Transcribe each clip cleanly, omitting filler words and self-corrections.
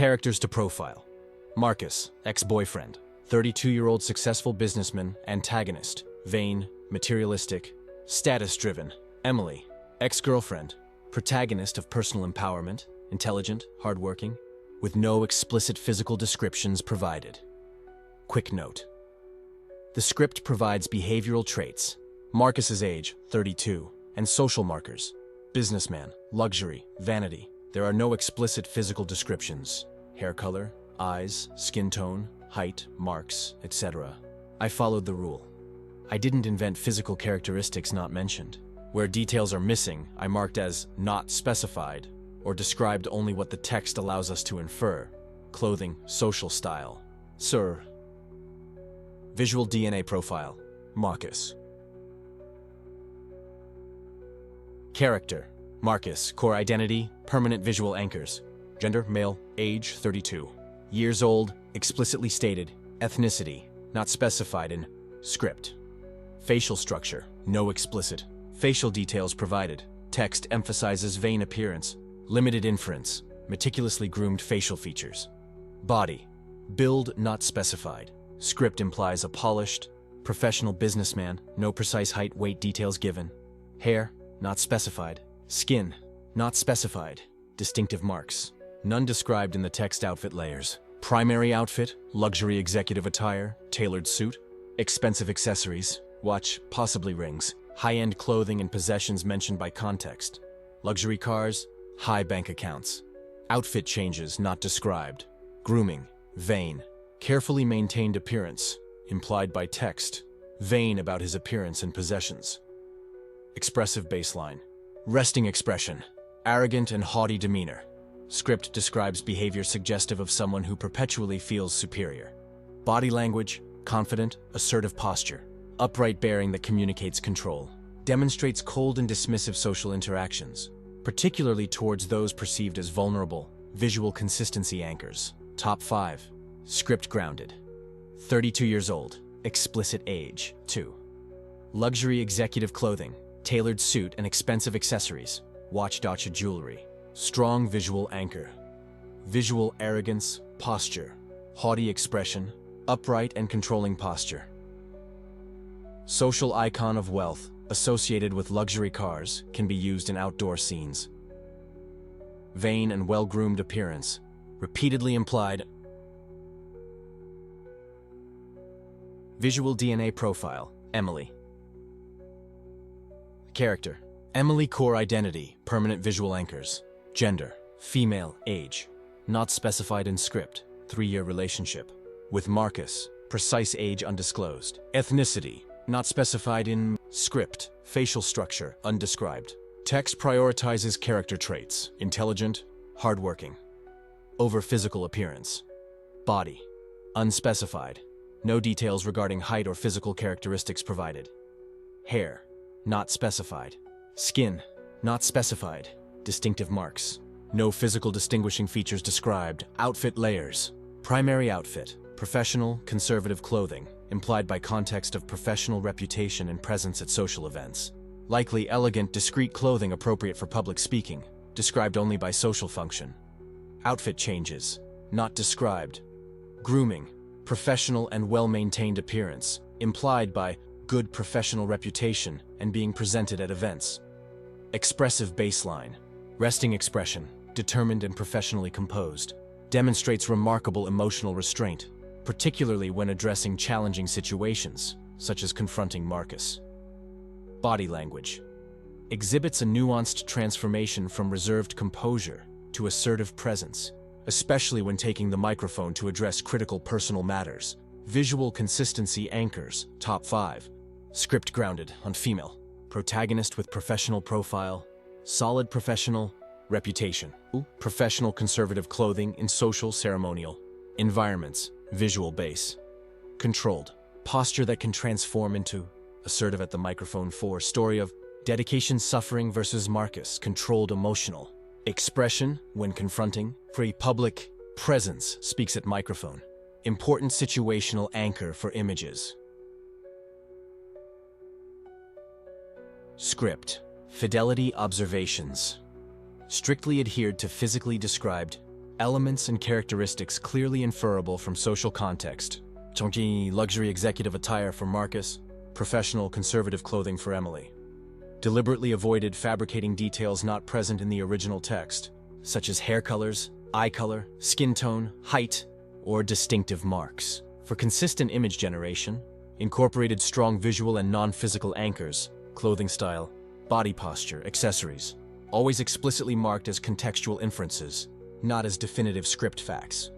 Characters to profile. Marcus, ex-boyfriend. 32-year-old successful businessman, antagonist. Vain, materialistic, status-driven. Emily, ex-girlfriend. Protagonist of personal empowerment, intelligent, hardworking, with no explicit physical descriptions provided. Quick note. The script provides behavioral traits. Marcus's age, 32, and social markers. Businessman, luxury, vanity. There are no explicit physical descriptions. Hair color, eyes, skin tone, height, marks, etc. I followed the rule. I didn't invent physical characteristics not mentioned. Where details are missing, I marked as not specified, or described only what the text allows us to infer. Clothing, social style. Sir. Visual DNA profile. Marcus. Character. Marcus, core identity, permanent visual anchors. Gender, male, age, 32. Years old, explicitly stated. Ethnicity, not specified in script. Facial structure, no explicit. Facial details provided. Text emphasizes vain appearance. Limited inference, meticulously groomed facial features. Body, build not specified. Script implies a polished, professional businessman, no precise height, weight details given. Hair, not specified. Skin, not specified. Distinctive marks, none described in the text. Outfit layers. Primary outfit, luxury executive attire, tailored suit. Expensive accessories, watch, possibly rings. High-end clothing and possessions mentioned by context. Luxury cars, high bank accounts. Outfit changes not described. Grooming, vain. Carefully maintained appearance, implied by text. Vain about his appearance and possessions. Expressive baseline. Resting expression, arrogant and haughty demeanor. Script describes behavior suggestive of someone who perpetually feels superior. Body language, confident, assertive posture. Upright bearing that communicates control. Demonstrates cold and dismissive social interactions, particularly towards those perceived as vulnerable. Visual consistency anchors. Top 5. Script grounded. 32 years old. Explicit age, 2. Luxury executive clothing. Tailored suit and expensive accessories. Watch, jewelry. Strong visual anchor. Visual arrogance, posture. Haughty expression. Upright and controlling posture. Social icon of wealth, associated with luxury cars, can be used in outdoor scenes. Vain and well-groomed appearance, repeatedly implied. Visual DNA profile, Emily. Character. Emily, core identity, permanent visual anchors. Gender, female, age. Not specified in script, 3-year relationship. With Marcus, precise age undisclosed. Ethnicity, not specified in script, facial structure, undescribed. Text prioritizes character traits, intelligent, hardworking. Over physical appearance. Body, unspecified. No details regarding height or physical characteristics provided. Hair, not specified. Skin, not specified. Distinctive marks. No physical distinguishing features described. Outfit layers. Primary outfit, professional, conservative clothing, implied by context of professional reputation and presence at social events. Likely elegant, discreet clothing appropriate for public speaking, described only by social function. Outfit changes, not described. Grooming, professional and well-maintained appearance, implied by good professional reputation and being presented at events. Expressive baseline, resting expression, determined and professionally composed, demonstrates remarkable emotional restraint, particularly when addressing challenging situations, such as confronting Marcus. Body language, exhibits a nuanced transformation from reserved composure to assertive presence, especially when taking the microphone to address critical personal matters. Visual consistency anchors, top 5. Script grounded on female. Protagonist with professional profile, solid professional reputation. Professional conservative clothing in social ceremonial environments. Visual base. Controlled. Posture that can transform into assertive at the microphone. 4. Story of dedication, suffering versus Marcus. Controlled emotional. Expression when confronting. Free public presence. Speaks at microphone. Important situational anchor for images. Script. Fidelity observations. Strictly adhered to physically described Elements and characteristics clearly inferable from social context. Chongqing luxury executive attire for Marcus, professional conservative clothing for Emily. Deliberately avoided fabricating details not present in the original text, such as hair colors, eye color, skin tone, height, or distinctive marks. For consistent image generation, incorporated strong visual and non-physical anchors, clothing style, body posture, accessories, always explicitly marked as contextual inferences, not as definitive script facts.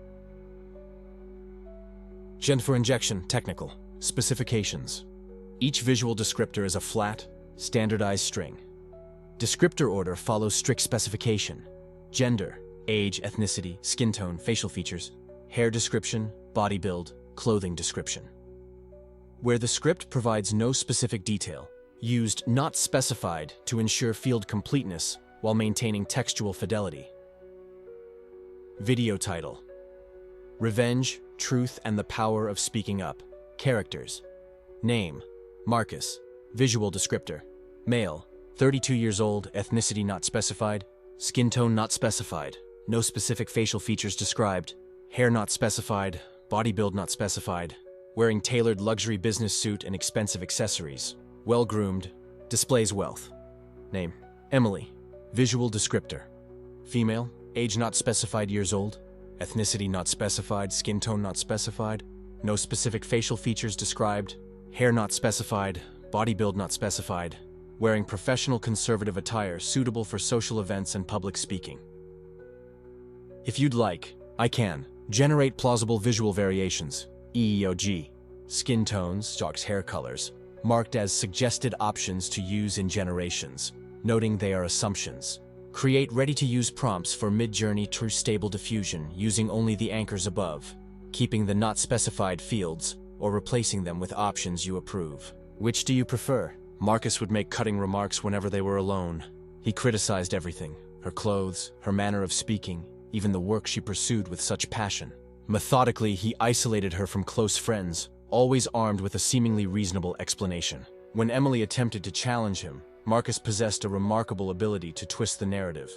Gen for injection, technical. Specifications. Each visual descriptor is a flat, standardized string. Descriptor order follows strict specification. Gender, age, ethnicity, skin tone, facial features, hair description, body build, clothing description. Where the script provides no specific detail, used not specified to ensure field completeness while maintaining textual fidelity. Video title: Revenge, Truth, and the Power of Speaking Up. Characters. Name: Marcus. Visual descriptor: male, 32 years old, ethnicity not specified, skin tone not specified, no specific facial features described, hair not specified, body build not specified, wearing tailored luxury business suit and expensive accessories, well-groomed, displays wealth. Name: Emily. Visual descriptor: female, age not specified, years old, ethnicity not specified, skin tone not specified, no specific facial features described, hair not specified, body build not specified, wearing professional conservative attire suitable for social events and public speaking. If you'd like, I can generate plausible visual variations, EEOG, skin tones, Jock's hair colors, marked as suggested options to use in generations, noting they are assumptions. Create ready-to-use prompts for mid-journey true stable diffusion using only the anchors above, keeping the not specified fields, or replacing them with options you approve. Which do you prefer? Marcus would make cutting remarks whenever they were alone. He criticized everything: her clothes, her manner of speaking, even the work she pursued with such passion. Methodically, he isolated her from close friends, always armed with a seemingly reasonable explanation. When Emily attempted to challenge him, Marcus possessed a remarkable ability to twist the narrative,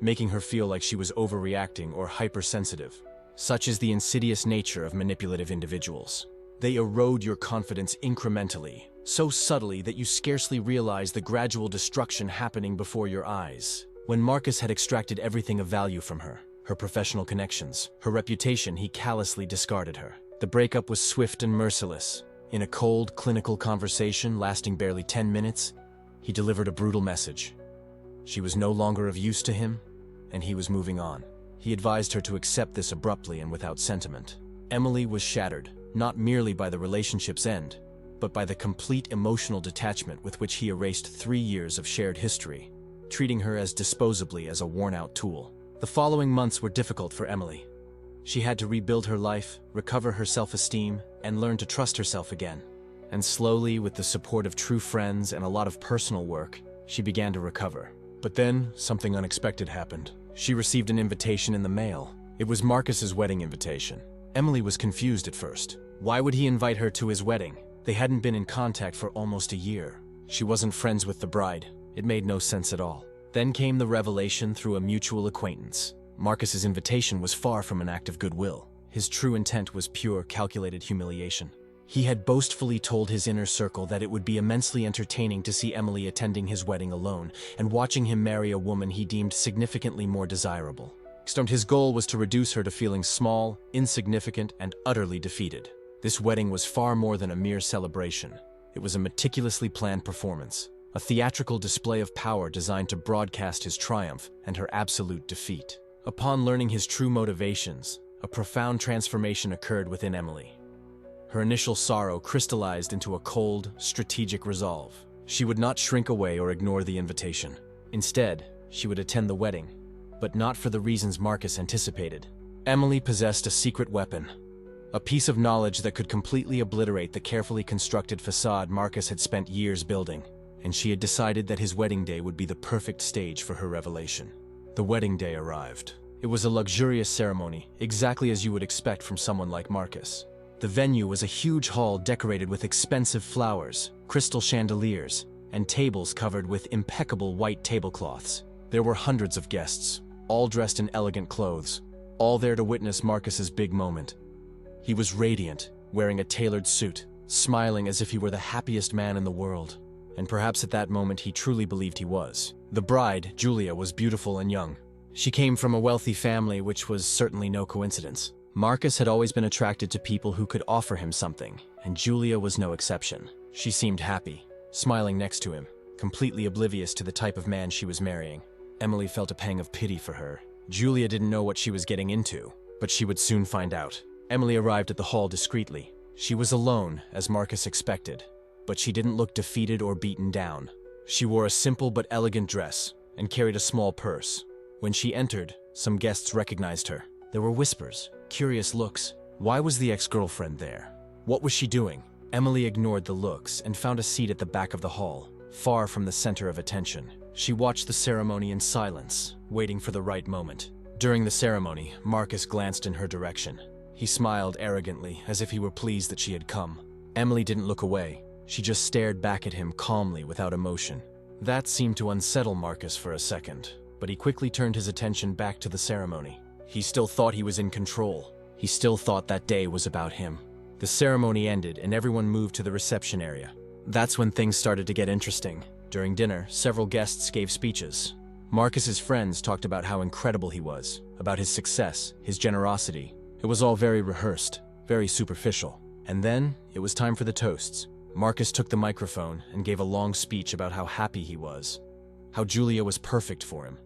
making her feel like she was overreacting or hypersensitive. Such is the insidious nature of manipulative individuals. They erode your confidence incrementally, so subtly that you scarcely realize the gradual destruction happening before your eyes. When Marcus had extracted everything of value from her, her professional connections, her reputation, he callously discarded her. The breakup was swift and merciless. In a cold, clinical conversation lasting barely 10 minutes, he delivered a brutal message. She was no longer of use to him, and he was moving on. He advised her to accept this abruptly and without sentiment. Emily was shattered, not merely by the relationship's end, but by the complete emotional detachment with which he erased 3 years of shared history, treating her as disposably as a worn-out tool. The following months were difficult for Emily. She had to rebuild her life, recover her self-esteem, and learn to trust herself again. And slowly, with the support of true friends and a lot of personal work, she began to recover. But then, something unexpected happened. She received an invitation in the mail. It was Marcus's wedding invitation. Emily was confused at first. Why would he invite her to his wedding? They hadn't been in contact for almost a year. She wasn't friends with the bride. It made no sense at all. Then came the revelation through a mutual acquaintance. Marcus's invitation was far from an act of goodwill. His true intent was pure, calculated humiliation. He had boastfully told his inner circle that it would be immensely entertaining to see Emily attending his wedding alone and watching him marry a woman he deemed significantly more desirable. His goal was to reduce her to feeling small, insignificant, and utterly defeated. This wedding was far more than a mere celebration. It was a meticulously planned performance, a theatrical display of power designed to broadcast his triumph and her absolute defeat. Upon learning his true motivations, a profound transformation occurred within Emily. Her initial sorrow crystallized into a cold, strategic resolve. She would not shrink away or ignore the invitation. Instead, she would attend the wedding, but not for the reasons Marcus anticipated. Emily possessed a secret weapon, a piece of knowledge that could completely obliterate the carefully constructed facade Marcus had spent years building, and she had decided that his wedding day would be the perfect stage for her revelation. The wedding day arrived. It was a luxurious ceremony, exactly as you would expect from someone like Marcus. The venue was a huge hall decorated with expensive flowers, crystal chandeliers, and tables covered with impeccable white tablecloths. There were hundreds of guests, all dressed in elegant clothes, all there to witness Marcus's big moment. He was radiant, wearing a tailored suit, smiling as if he were the happiest man in the world. And perhaps at that moment he truly believed he was. The bride, Julia, was beautiful and young. She came from a wealthy family, which was certainly no coincidence. Marcus had always been attracted to people who could offer him something, and Julia was no exception. She seemed happy, smiling next to him, completely oblivious to the type of man she was marrying. Emily felt a pang of pity for her. Julia didn't know what she was getting into, but she would soon find out. Emily arrived at the hall discreetly. She was alone, as Marcus expected, but she didn't look defeated or beaten down. She wore a simple but elegant dress and carried a small purse. When she entered, some guests recognized her. There were whispers, curious looks. Why was the ex-girlfriend there? What was she doing? Emily ignored the looks and found a seat at the back of the hall, far from the center of attention. She watched the ceremony in silence, waiting for the right moment. During the ceremony, Marcus glanced in her direction. He smiled arrogantly, as if he were pleased that she had come. Emily didn't look away. She just stared back at him calmly, without emotion. That seemed to unsettle Marcus for a second, but he quickly turned his attention back to the ceremony. He still thought he was in control. He still thought that day was about him. The ceremony ended and everyone moved to the reception area. That's when things started to get interesting. During dinner, several guests gave speeches. Marcus's friends talked about how incredible he was, about his success, his generosity. It was all very rehearsed, very superficial. And then, it was time for the toasts. Marcus took the microphone and gave a long speech about how happy he was, how Julia was perfect for him,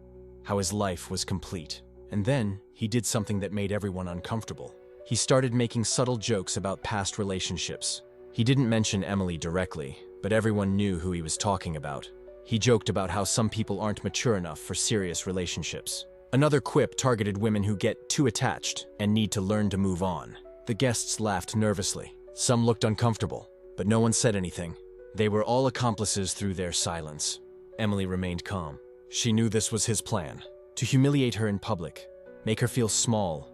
how his life was complete. And then, he did something that made everyone uncomfortable. He started making subtle jokes about past relationships. He didn't mention Emily directly, but everyone knew who he was talking about. He joked about how some people aren't mature enough for serious relationships. Another quip targeted women who get too attached and need to learn to move on. The guests laughed nervously. Some looked uncomfortable, but no one said anything. They were all accomplices through their silence. Emily remained calm. She knew this was his plan, to humiliate her in public, make her feel small,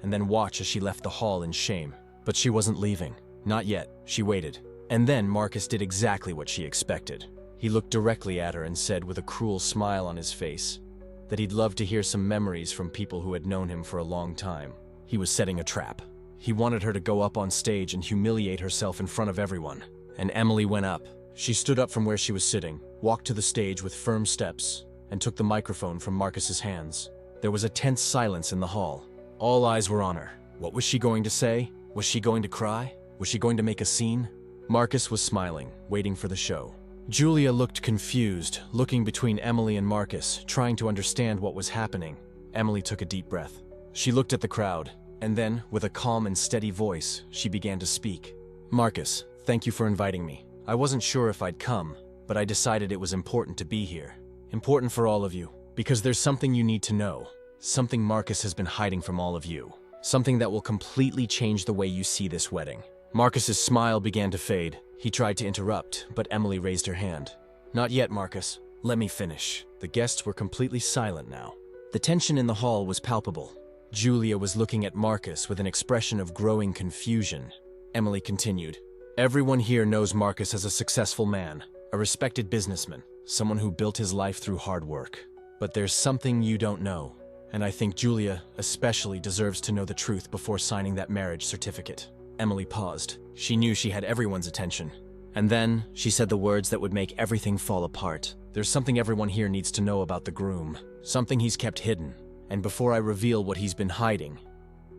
and then watch as she left the hall in shame. But she wasn't leaving. Not yet. She waited. And then Marcus did exactly what she expected. He looked directly at her and said with a cruel smile on his face that he'd love to hear some memories from people who had known him for a long time. He was setting a trap. He wanted her to go up on stage and humiliate herself in front of everyone. And Emily went up. She stood up from where she was sitting, walked to the stage with firm steps, and took the microphone from Marcus's hands. There was a tense silence in the hall. All eyes were on her. What was she going to say? Was she going to cry? Was she going to make a scene? Marcus was smiling, waiting for the show. Julia looked confused, looking between Emily and Marcus, trying to understand what was happening. Emily took a deep breath. She looked at the crowd, and then, with a calm and steady voice, she began to speak. Marcus, thank you for inviting me. I wasn't sure if I'd come, but I decided it was important to be here. Important for all of you, because there's something you need to know. Something Marcus has been hiding from all of you. Something that will completely change the way you see this wedding. Marcus's smile began to fade. He tried to interrupt, but Emily raised her hand. Not yet, Marcus. Let me finish. The guests were completely silent now. The tension in the hall was palpable. Julia was looking at Marcus with an expression of growing confusion. Emily continued. Everyone here knows Marcus as a successful man, a respected businessman, someone who built his life through hard work. But there's something you don't know, and I think Julia especially deserves to know the truth before signing that marriage certificate. Emily paused. She knew she had everyone's attention. And then, she said the words that would make everything fall apart. There's something everyone here needs to know about the groom. Something he's kept hidden. And before I reveal what he's been hiding,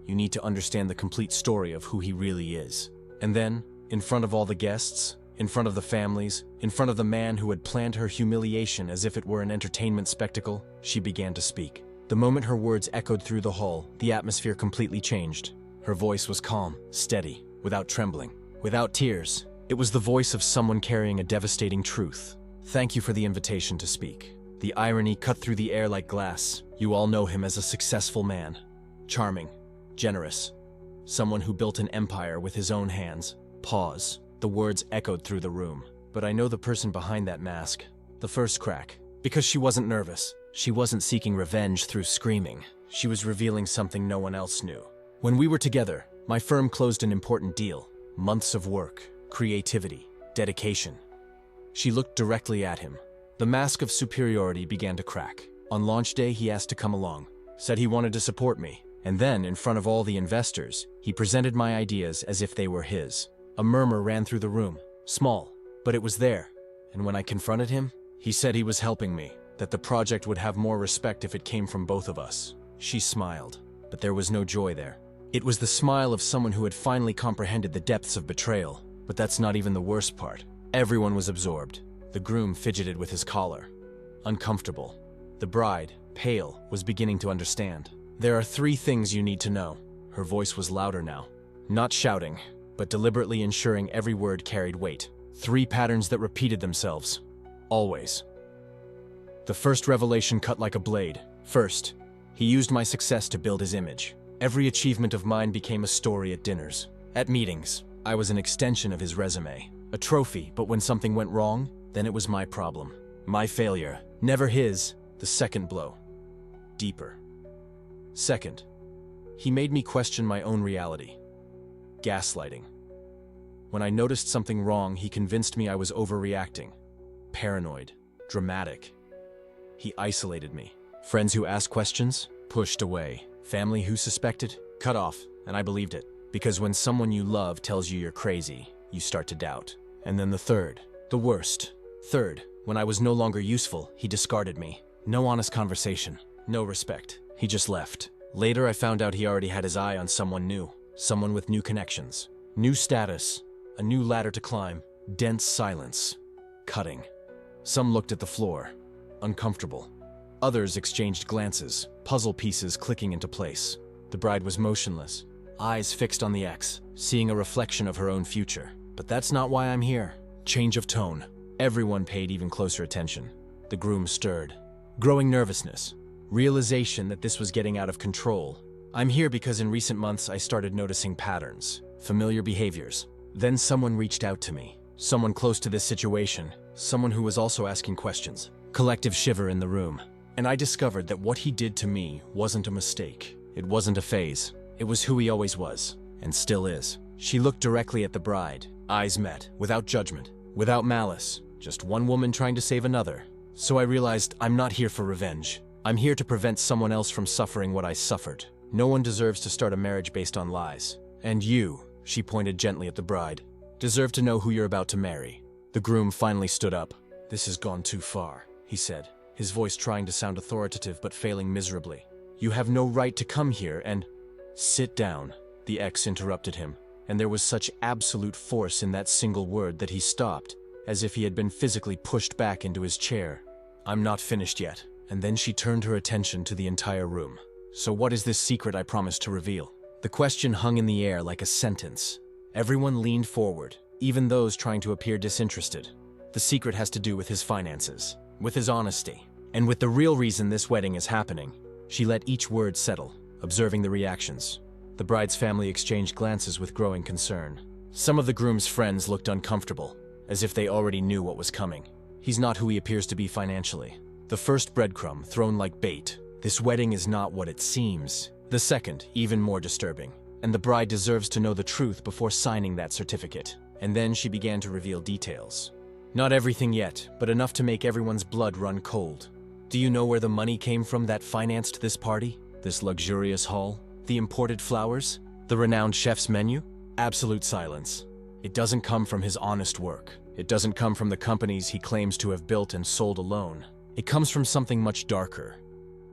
you need to understand the complete story of who he really is. And then, in front of all the guests, in front of the families, in front of the man who had planned her humiliation as if it were an entertainment spectacle, she began to speak. The moment her words echoed through the hall, the atmosphere completely changed. Her voice was calm, steady, without trembling, without tears. It was the voice of someone carrying a devastating truth. Thank you for the invitation to speak. The irony cut through the air like glass. You all know him as a successful man. Charming, generous. Someone who built an empire with his own hands. Pause. The words echoed through the room. But I know the person behind that mask. The first crack. Because she wasn't nervous. She wasn't seeking revenge through screaming. She was revealing something no one else knew. When we were together, my firm closed an important deal. Months of work, creativity, dedication. She looked directly at him. The mask of superiority began to crack. On launch day, he asked to come along. Said he wanted to support me, And then, in front of all the investors, he presented my ideas as if they were his. A murmur ran through the room, small, but it was there. And when I confronted him, he said he was helping me, that the project would have more respect if it came from both of us. She smiled, but there was no joy there. It was the smile of someone who had finally comprehended the depths of betrayal. But that's not even the worst part. Everyone was absorbed. The groom fidgeted with his collar, uncomfortable. The bride, pale, was beginning to understand. There are 3 things you need to know. Her voice was louder now. Not shouting, but deliberately ensuring every word carried weight. 3 patterns that repeated themselves. Always. The first revelation cut like a blade. First, he used my success to build his image. Every achievement of mine became a story at dinners. At meetings, I was an extension of his resume. A trophy, but when something went wrong, then it was my problem. My failure. Never his. The second blow. Deeper. Second, he made me question my own reality. Gaslighting. When I noticed something wrong, he convinced me I was overreacting. Paranoid. Dramatic. He isolated me. Friends who asked questions? Pushed away. Family who suspected? Cut off. And I believed it. Because when someone you love tells you you're crazy, you start to doubt. And then the third. The worst. Third, when I was no longer useful, he discarded me. No honest conversation. No respect. He just left. Later, I found out he already had his eye on someone new. Someone with new connections. New status. A new ladder to climb. Dense silence. Cutting. Some looked at the floor. Uncomfortable. Others exchanged glances. Puzzle pieces clicking into place. The bride was motionless. Eyes fixed on the X, seeing a reflection of her own future. But that's not why I'm here. Change of tone. Everyone paid even closer attention. The groom stirred. Growing nervousness. Realization that this was getting out of control. I'm here because in recent months I started noticing patterns. Familiar behaviors. Then someone reached out to me. Someone close to this situation. Someone who was also asking questions. Collective shiver in the room. And I discovered that what he did to me wasn't a mistake. It wasn't a phase. It was who he always was. And still is. She looked directly at the bride. Eyes met, without judgment, without malice. Just one woman trying to save another. So I realized I'm not here for revenge. I'm here to prevent someone else from suffering what I suffered. No one deserves to start a marriage based on lies. And you, she pointed gently at the bride, deserve to know who you're about to marry. The groom finally stood up. This has gone too far, he said, his voice trying to sound authoritative but failing miserably. You have no right to come here and... Sit down, the ex interrupted him, and there was such absolute force in that single word that he stopped, as if he had been physically pushed back into his chair. I'm not finished yet. And then she turned her attention to the entire room. So what is this secret I promised to reveal? The question hung in the air like a sentence. Everyone leaned forward, even those trying to appear disinterested. The secret has to do with his finances, with his honesty, and with the real reason this wedding is happening. She let each word settle, observing the reactions. The bride's family exchanged glances with growing concern. Some of the groom's friends looked uncomfortable, as if they already knew what was coming. He's not who he appears to be financially. The first breadcrumb thrown like bait. This wedding is not what it seems. The second, even more disturbing. And the bride deserves to know the truth before signing that certificate. And then she began to reveal details. Not everything yet, but enough to make everyone's blood run cold. Do you know where the money came from that financed this party? This luxurious hall? The imported flowers? The renowned chef's menu? Absolute silence. It doesn't come from his honest work. It doesn't come from the companies he claims to have built and sold alone. It comes from something much darker.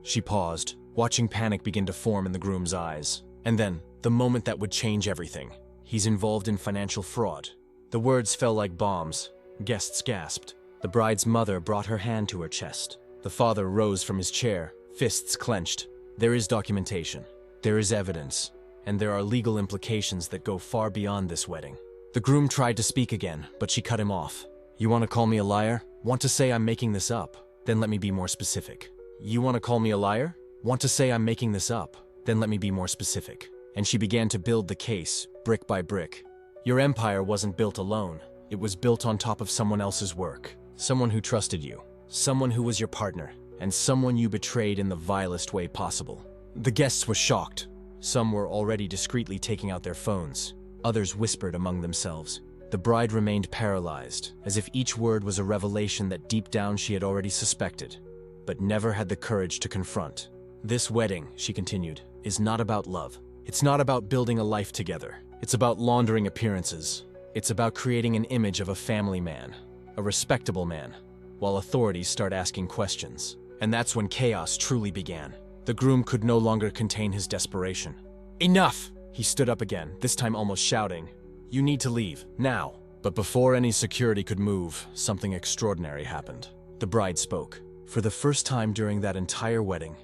She paused, watching panic begin to form in the groom's eyes. And then, the moment that would change everything. He's involved in financial fraud. The words fell like bombs. Guests gasped. The bride's mother brought her hand to her chest. The father rose from his chair, fists clenched. There is documentation. There is evidence. And there are legal implications that go far beyond this wedding. The groom tried to speak again, but she cut him off. You want to call me a liar? Want to say I'm making this up? Then let me be more specific. You want to call me a liar? Want to say I'm making this up? Then let me be more specific. And she began to build the case, brick by brick. Your empire wasn't built alone. It was built on top of someone else's work. Someone who trusted you. Someone who was your partner. And someone you betrayed in the vilest way possible. The guests were shocked. Some were already discreetly taking out their phones. Others whispered among themselves. The bride remained paralyzed, as if each word was a revelation that deep down she had already suspected, but never had the courage to confront. This wedding, she continued, is not about love. It's not about building a life together. It's about laundering appearances. It's about creating an image of a family man, a respectable man, while authorities start asking questions. And that's when chaos truly began. The groom could no longer contain his desperation. Enough! He stood up again, this time almost shouting, "You need to leave, now." But before any security could move, something extraordinary happened. The bride spoke. For the first time during that entire wedding,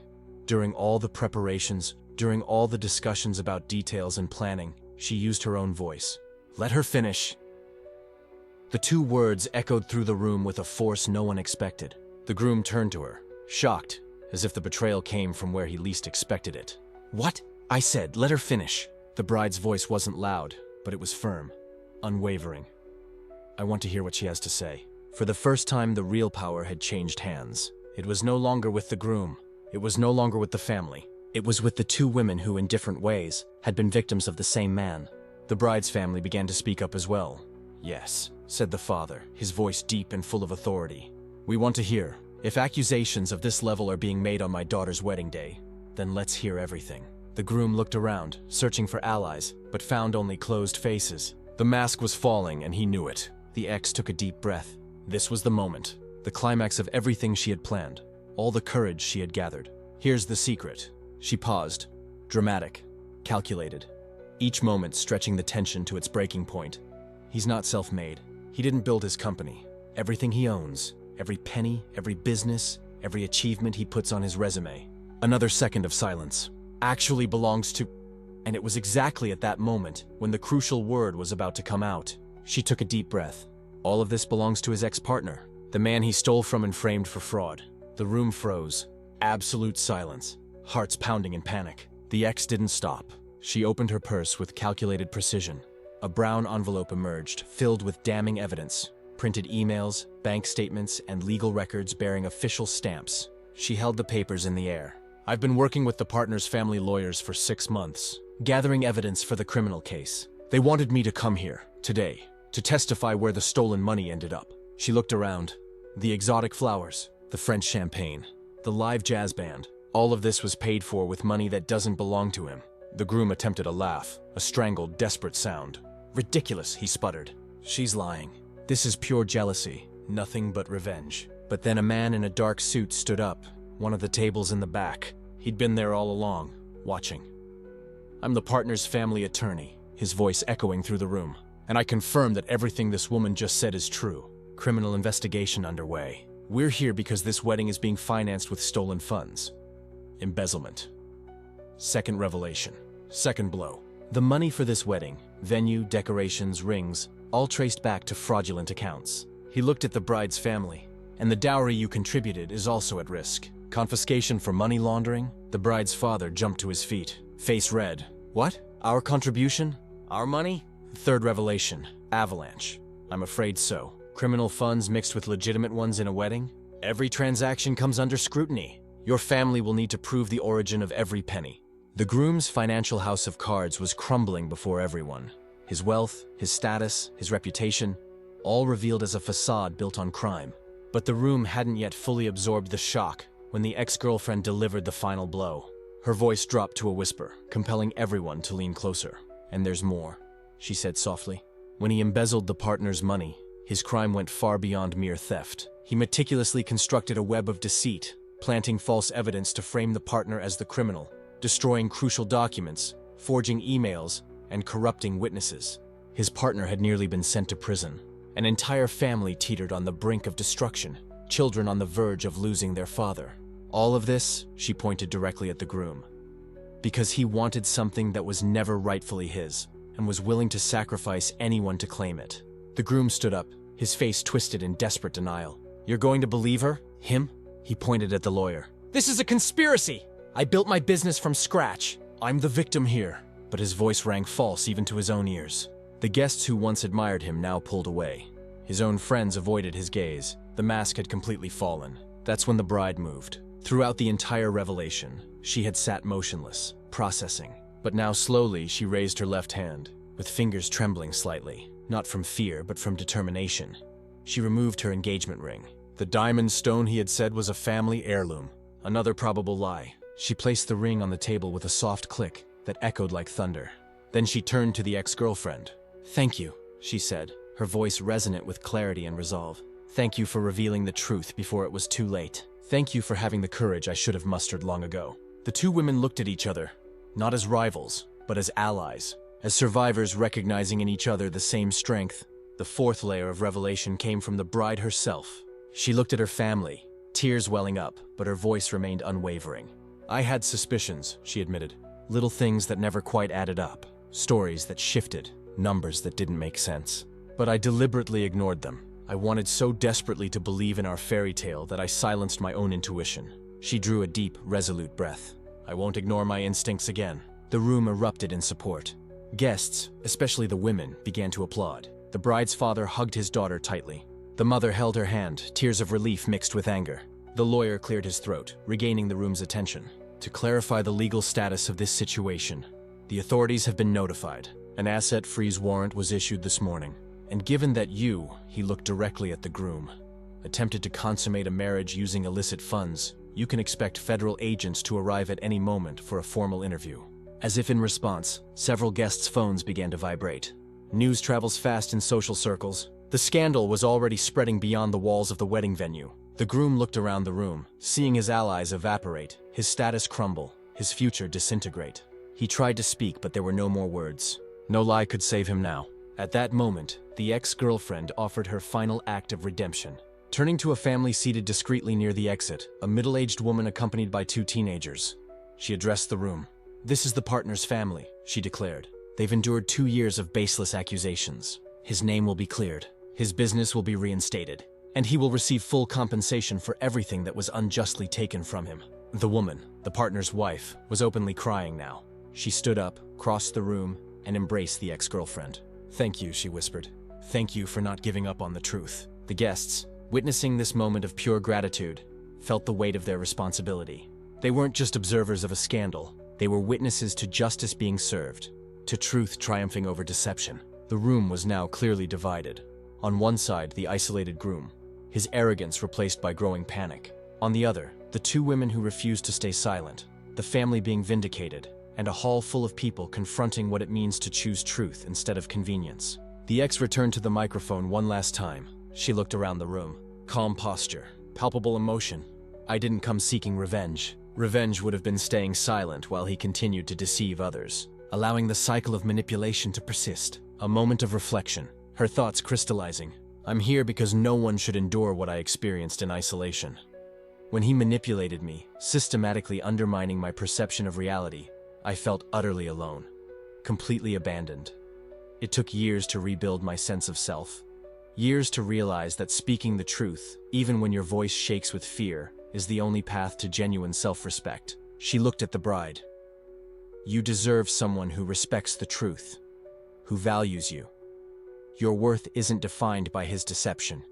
during all the preparations, during all the discussions about details and planning, she used her own voice. "Let her finish." The two words echoed through the room with a force no one expected. The groom turned to her, shocked, as if the betrayal came from where he least expected it. "What?" "I said, let her finish." The bride's voice wasn't loud, but it was firm, unwavering. "I want to hear what she has to say." For the first time, the real power had changed hands. It was no longer with the groom. It was no longer with the family. It was with the two women who, in different ways, had been victims of the same man. The bride's family began to speak up as well. "Yes," said the father, his voice deep and full of authority. "We want to hear. If accusations of this level are being made on my daughter's wedding day, then let's hear everything." The groom looked around, searching for allies, but found only closed faces. The mask was falling, and he knew it. The ex took a deep breath. This was the moment, the climax of everything she had planned, all the courage she had gathered. "Here's the secret." She paused, dramatic, calculated, each moment stretching the tension to its breaking point. "He's not self-made. He didn't build his company. Everything he owns, every penny, every business, every achievement he puts on his resume." Another second of silence. "Actually belongs to..." And it was exactly at that moment, when the crucial word was about to come out. She took a deep breath. All of this belongs to his ex-partner, the man he stole from and framed for fraud. The room froze. Absolute silence. Hearts pounding in panic. The ex didn't stop. She opened her purse with calculated precision. A brown envelope emerged, filled with damning evidence. Printed emails, bank statements, and legal records bearing official stamps. She held the papers in the air. "I've been working with the partner's family lawyers for 6 months, gathering evidence for the criminal case. They wanted me to come here, today, to testify where the stolen money ended up." She looked around. The exotic flowers, the French champagne, the live jazz band, all of this was paid for with money that doesn't belong to him. The groom attempted a laugh, a strangled, desperate sound. "Ridiculous," he sputtered. "She's lying. This is pure jealousy, nothing but revenge." But then a man in a dark suit stood up, one of the tables in the back. He'd been there all along, watching. "I'm the partner's family attorney," his voice echoing through the room. "And I confirm that everything this woman just said is true. Criminal investigation underway. We're here because this wedding is being financed with stolen funds. Embezzlement." Second revelation. Second blow. The money for this wedding, venue, decorations, rings, all traced back to fraudulent accounts. He looked at the bride's family. "And the dowry you contributed is also at risk. Confiscation for money laundering?" The bride's father jumped to his feet, face red. "What? Our contribution? Our money?" Third revelation. Avalanche. "I'm afraid so. Criminal funds mixed with legitimate ones in a wedding? Every transaction comes under scrutiny. Your family will need to prove the origin of every penny." The groom's financial house of cards was crumbling before everyone. His wealth, his status, his reputation, all revealed as a facade built on crime. But the room hadn't yet fully absorbed the shock when the ex-girlfriend delivered the final blow. Her voice dropped to a whisper, compelling everyone to lean closer. "And there's more," she said softly. "When he embezzled the partner's money, his crime went far beyond mere theft. He meticulously constructed a web of deceit, planting false evidence to frame the partner as the criminal, destroying crucial documents, forging emails, and corrupting witnesses. His partner had nearly been sent to prison. An entire family teetered on the brink of destruction, children on the verge of losing their father. All of this, she pointed directly at the groom, because he wanted something that was never rightfully his, and was willing to sacrifice anyone to claim it." The groom stood up, his face twisted in desperate denial. "You're going to believe her? Him?" He pointed at the lawyer. "This is a conspiracy! I built my business from scratch. I'm the victim here." But his voice rang false even to his own ears. The guests who once admired him now pulled away. His own friends avoided his gaze. The mask had completely fallen. That's when the bride moved. Throughout the entire revelation, she had sat motionless, processing. But now slowly she raised her left hand, with fingers trembling slightly, not from fear but from determination. She removed her engagement ring. The diamond stone he had said was a family heirloom. Another probable lie. She placed the ring on the table with a soft click that echoed like thunder. Then she turned to the ex-girlfriend. "Thank you," she said, her voice resonant with clarity and resolve. "Thank you for revealing the truth before it was too late. Thank you for having the courage I should have mustered long ago." The two women looked at each other, not as rivals, but as allies, as survivors recognizing in each other the same strength. The fourth layer of revelation came from the bride herself. She looked at her family, tears welling up, but her voice remained unwavering. "I had suspicions," she admitted. "Little things that never quite added up. Stories that shifted, numbers that didn't make sense. But I deliberately ignored them. I wanted so desperately to believe in our fairy tale that I silenced my own intuition." She drew a deep, resolute breath. "I won't ignore my instincts again." The room erupted in support. Guests, especially the women, began to applaud. The bride's father hugged his daughter tightly. The mother held her hand, tears of relief mixed with anger. The lawyer cleared his throat, regaining the room's attention. "To clarify the legal status of this situation, the authorities have been notified. An asset freeze warrant was issued this morning. And given that you," he looked directly at the groom, "attempted to consummate a marriage using illicit funds, you can expect federal agents to arrive at any moment for a formal interview." As if in response, several guests' phones began to vibrate. News travels fast in social circles. The scandal was already spreading beyond the walls of the wedding venue. The groom looked around the room, seeing his allies evaporate, his status crumble, his future disintegrate. He tried to speak, but there were no more words. No lie could save him now. At that moment, the ex-girlfriend offered her final act of redemption. Turning to a family seated discreetly near the exit, a middle-aged woman accompanied by two teenagers, she addressed the room. "This is the partner's family," she declared. "They've endured 2 years of baseless accusations. His name will be cleared, his business will be reinstated, and he will receive full compensation for everything that was unjustly taken from him." The woman, the partner's wife, was openly crying now. She stood up, crossed the room, and embraced the ex-girlfriend. "Thank you," she whispered. "Thank you for not giving up on the truth." The guests, witnessing this moment of pure gratitude, felt the weight of their responsibility. They weren't just observers of a scandal. They were witnesses to justice being served, to truth triumphing over deception. The room was now clearly divided. On one side, the isolated groom, his arrogance replaced by growing panic. On the other, the two women who refused to stay silent, the family being vindicated, and a hall full of people confronting what it means to choose truth instead of convenience. The ex returned to the microphone one last time. She looked around the room. Calm posture, palpable emotion. "I didn't come seeking revenge." Revenge would have been staying silent while he continued to deceive others, allowing the cycle of manipulation to persist. A moment of reflection, her thoughts crystallizing. "I'm here because no one should endure what I experienced in isolation. When he manipulated me, systematically undermining my perception of reality, I felt utterly alone, completely abandoned. It took years to rebuild my sense of self. Years to realize that speaking the truth, even when your voice shakes with fear, is the only path to genuine self-respect." She looked at the bride. "You deserve someone who respects the truth, who values you. Your worth isn't defined by his deception.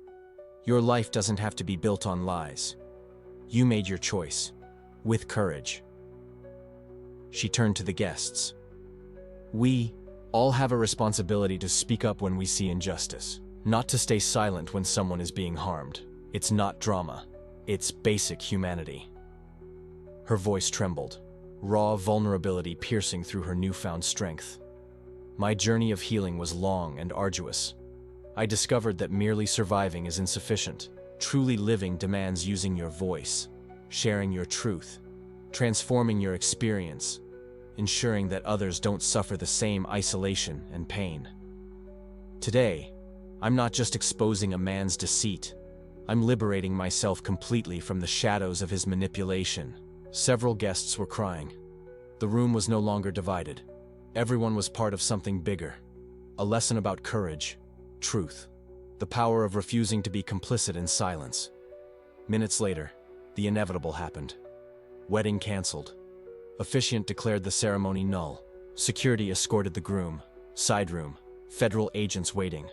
Your life doesn't have to be built on lies. You made your choice, with courage." She turned to the guests. "We all have a responsibility to speak up when we see injustice, not to stay silent when someone is being harmed. It's not drama. It's basic humanity." Her voice trembled, raw vulnerability piercing through her newfound strength. "My journey of healing was long and arduous. I discovered that merely surviving is insufficient. Truly living demands using your voice, sharing your truth, transforming your experience, ensuring that others don't suffer the same isolation and pain. Today, I'm not just exposing a man's deceit. I'm liberating myself completely from the shadows of his manipulation." Several guests were crying. The room was no longer divided. Everyone was part of something bigger. A lesson about courage, truth, the power of refusing to be complicit in silence. Minutes later, the inevitable happened. Wedding canceled. Officiant declared the ceremony null. Security escorted the groom. Side room, federal agents waiting.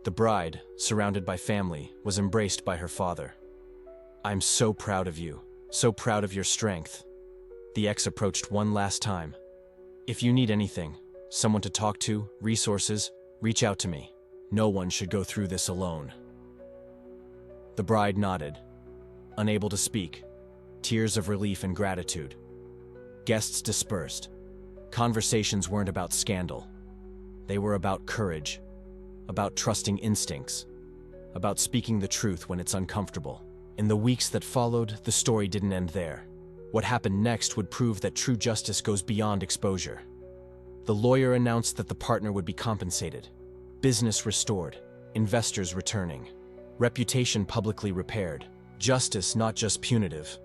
The bride, surrounded by family, was embraced by her father. "I'm so proud of you, so proud of your strength." The ex approached one last time. "If you need anything, someone to talk to, resources, reach out to me. No one should go through this alone." The bride nodded, unable to speak, tears of relief and gratitude. Guests dispersed. Conversations weren't about scandal. They were about courage, about trusting instincts, about speaking the truth when it's uncomfortable. In the weeks that followed, the story didn't end there. What happened next would prove that true justice goes beyond exposure. The lawyer announced that the partner would be compensated, business restored, investors returning, reputation publicly repaired, justice not just punitive,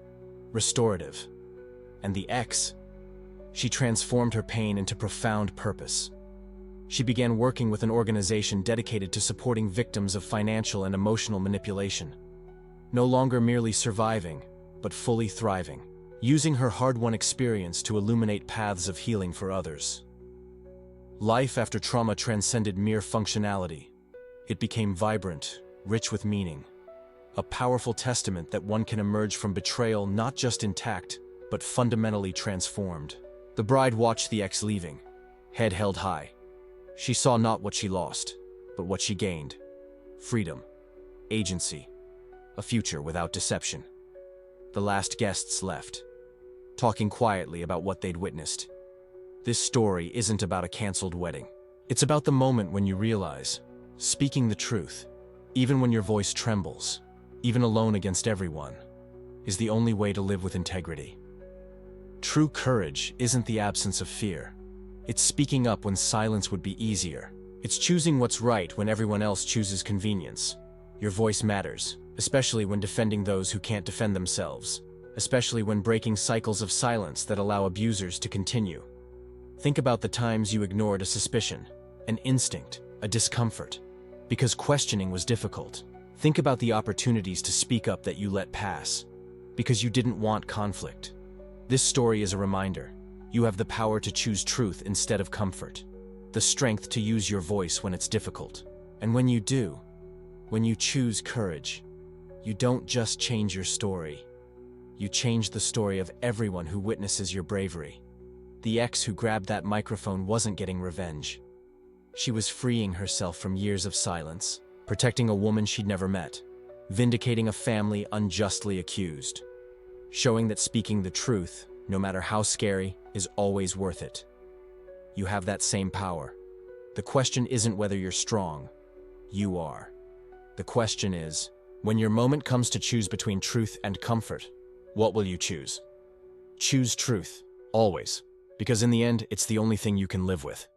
restorative. And the ex? She transformed her pain into profound purpose. She began working with an organization dedicated to supporting victims of financial and emotional manipulation. No longer merely surviving, but fully thriving, using her hard-won experience to illuminate paths of healing for others. Life after trauma transcended mere functionality. It became vibrant, rich with meaning. A powerful testament that one can emerge from betrayal not just intact, but fundamentally transformed. The bride watched the ex leaving, head held high. She saw not what she lost, but what she gained. Freedom, agency, a future without deception. The last guests left, talking quietly about what they'd witnessed. This story isn't about a canceled wedding. It's about the moment when you realize, speaking the truth, even when your voice trembles, even alone against everyone, is the only way to live with integrity. True courage isn't the absence of fear. It's speaking up when silence would be easier. It's choosing what's right when everyone else chooses convenience. Your voice matters, especially when defending those who can't defend themselves, especially when breaking cycles of silence that allow abusers to continue. Think about the times you ignored a suspicion, an instinct, a discomfort, because questioning was difficult. Think about the opportunities to speak up that you let pass, because you didn't want conflict. This story is a reminder. You have the power to choose truth instead of comfort, the strength to use your voice when it's difficult. And when you do, when you choose courage, you don't just change your story. You change the story of everyone who witnesses your bravery. The ex who grabbed that microphone wasn't getting revenge. She was freeing herself from years of silence, protecting a woman she'd never met, vindicating a family unjustly accused, showing that speaking the truth, no matter how scary, is always worth it. You have that same power. The question isn't whether you're strong. You are. The question is, when your moment comes to choose between truth and comfort, what will you choose? Choose truth, always, because in the end, it's the only thing you can live with.